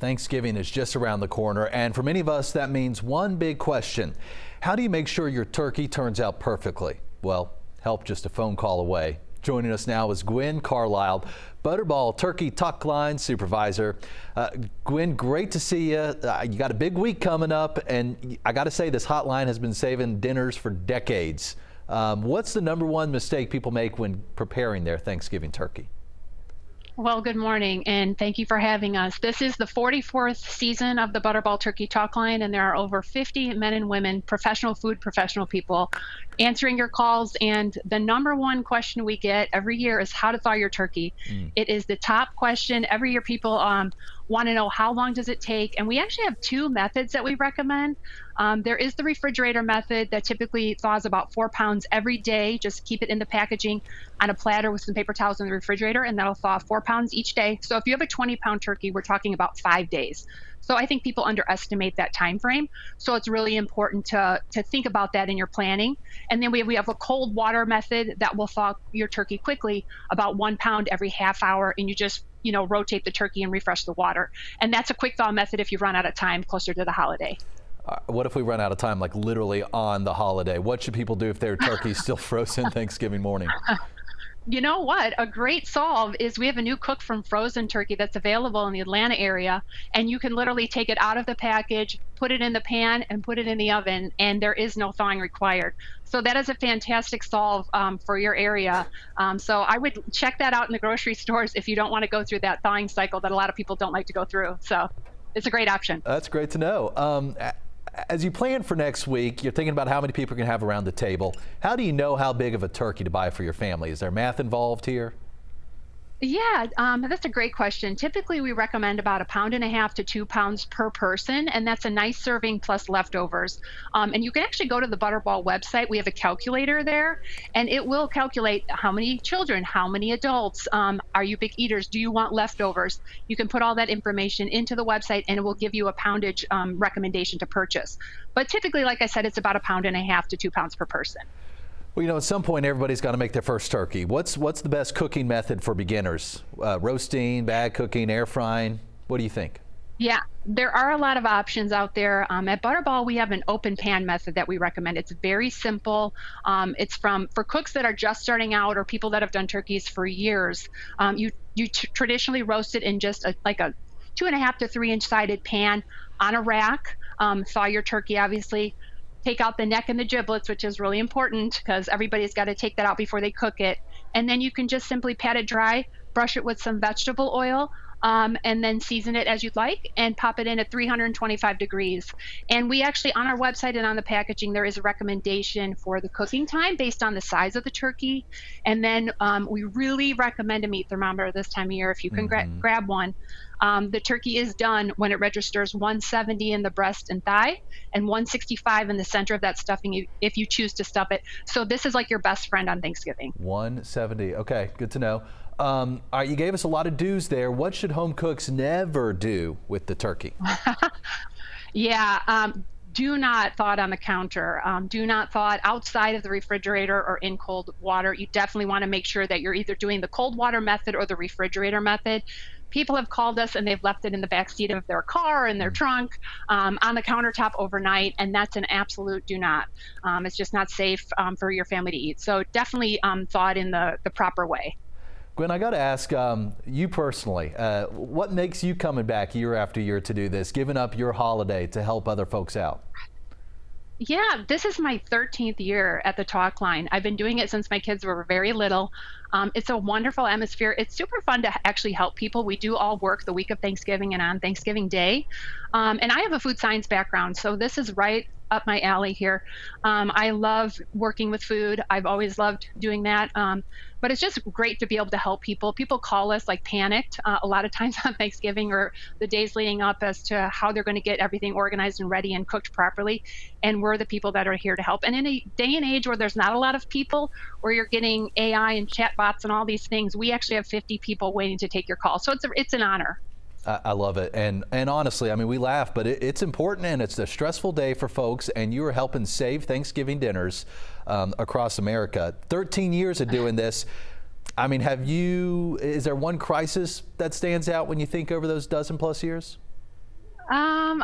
Thanksgiving is just around the corner, and for many of us, that means one big question. How do you make sure your turkey turns out perfectly? Well, help just a phone call away. Joining us now is Gwen Carlyle, Butterball Turkey Talk-line supervisor. Gwen, great to see you. You got a big week coming up, and I got to say this hotline has been saving dinners for decades. What's the number one mistake people make when preparing their Thanksgiving turkey? Well, good morning, and thank you for having us. This is the 44th season of the Butterball Turkey Talk-line, and there are over 50 men and women, professional people, answering your calls. And the number one question we get every year is how to thaw your turkey. It is the top question. Every year people want to know how long does it take, and we actually have two methods that we recommend. There is the refrigerator method that typically thaws about 4 pounds every day. Just keep it in the packaging on a platter with some paper towels in the refrigerator, and that'll thaw 4 pounds each day. So if you have a 20-pound turkey, we're talking about 5 days. So I think people underestimate that time frame. So it's really important to think about that in your planning. And then we have a cold water method that will thaw your turkey quickly, about 1 pound every half hour, and you just rotate the turkey and refresh the water. And that's a quick thaw method if you run out of time closer to the holiday. What if we run out of time, like literally on the holiday? What should people do if their turkey's still frozen Thanksgiving morning? You know what? A great solve is we have a new cook from frozen turkey that's available in the Atlanta area, and you can literally take it out of the package, put it in the pan, and put it in the oven, and there is no thawing required. So that is a fantastic solve for your area. So I would check that out in the grocery stores if you don't want to go through that thawing cycle that a lot of people don't like to go through. So it's a great option. That's great to know. As you plan for next week, you're thinking about how many people you can have around the table. How do you know how big of a turkey to buy for your family? Is there math involved here? Yeah, that's a great question. Typically, we recommend about 1.5 pounds to 2 pounds per person, and that's a nice serving plus leftovers. And you can actually go to the Butterball website. We have a calculator there, and it will calculate how many children, how many adults, are you big eaters, do you want leftovers? You can put all that information into the website, and it will give you a poundage recommendation to purchase. But typically, like I said, it's about 1.5 pounds to 2 pounds per person. Well, at some point, everybody's got to make their first turkey. What's the best cooking method for beginners? Roasting, bag cooking, air frying? What do you think? Yeah, there are a lot of options out there. At Butterball, we have an open pan method that we recommend. It's very simple. It's for cooks that are just starting out or people that have done turkeys for years. You traditionally roast it in just like a 2.5 to 3 inch sided pan on a rack. Thaw your turkey, obviously. Take out the neck and the giblets, which is really important because everybody's got to take that out before they cook it. And then you can just simply pat it dry, brush it with some vegetable oil, and then season it as you'd like and pop it in at 325 degrees. And we actually, on our website and on the packaging, there is a recommendation for the cooking time based on the size of the turkey. And then we really recommend a meat thermometer this time of year if you can grab one. The turkey is done when it registers 170 in the breast and thigh and 165 in the center of that stuffing if you choose to stuff it. So this is like your best friend on Thanksgiving. 170. Okay, good to know. All right, you gave us a lot of do's there. What should home cooks never do with the turkey? Yeah. Do not thaw it on the counter. Do not thaw it outside of the refrigerator or in cold water. You definitely want to make sure that you're either doing the cold water method or the refrigerator method. People have called us and they've left it in the back seat of their car, in their trunk, on the countertop overnight, and that's an absolute do not. It's just not safe for your family to eat. So definitely thaw it in the proper way. Gwen, I got to ask you personally, what makes you coming back year after year to do this, giving up your holiday to help other folks out? Yeah, this is my 13th year at the Talk-line. I've been doing it since my kids were very little. It's a wonderful atmosphere. It's super fun to actually help people. We do all work the week of Thanksgiving and on Thanksgiving Day. And I have a food science background, so this is right up my alley here. I love working with food. I've always loved doing that. But it's just great to be able to help people. People call us like panicked a lot of times on Thanksgiving or the days leading up as to how they're going to get everything organized and ready and cooked properly. And we're the people that are here to help. And in a day and age where there's not a lot of people, where you're getting AI and chatbots and all these things, we actually have 50 people waiting to take your call. So it's an honor. I love it. And honestly, I mean, we laugh, but it's important, and it's a stressful day for folks, and you are helping save Thanksgiving dinners across America. 13 years of doing this. I mean, is there one crisis that stands out when you think over those dozen plus years?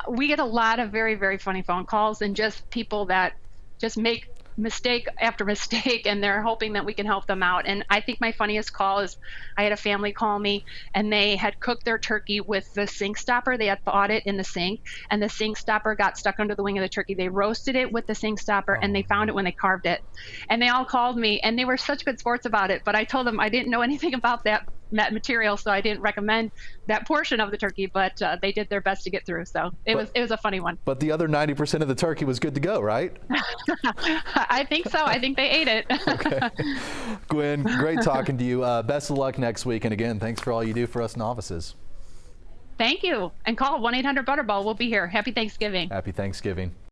We get a lot of very, very funny phone calls and just people that just make mistake after mistake and they're hoping that we can help them out. And I think my funniest call is I had a family call me and they had cooked their turkey with the sink stopper. They had thawed it in the sink and the sink stopper got stuck under the wing of the turkey. They roasted it with the sink stopper and they found it when they carved it. And they all called me and they were such good sports about it. But I told them I didn't know anything about that material, so I didn't recommend that portion of the turkey, but they did their best to get through. So it was a funny one. But the other 90% of the turkey was good to go, right? I think so. I think they ate it. Okay. Gwen, great talking to you. Best of luck next week. And again, thanks for all you do for us novices. Thank you. And call 1-800-Butterball. We'll be here. Happy Thanksgiving. Happy Thanksgiving.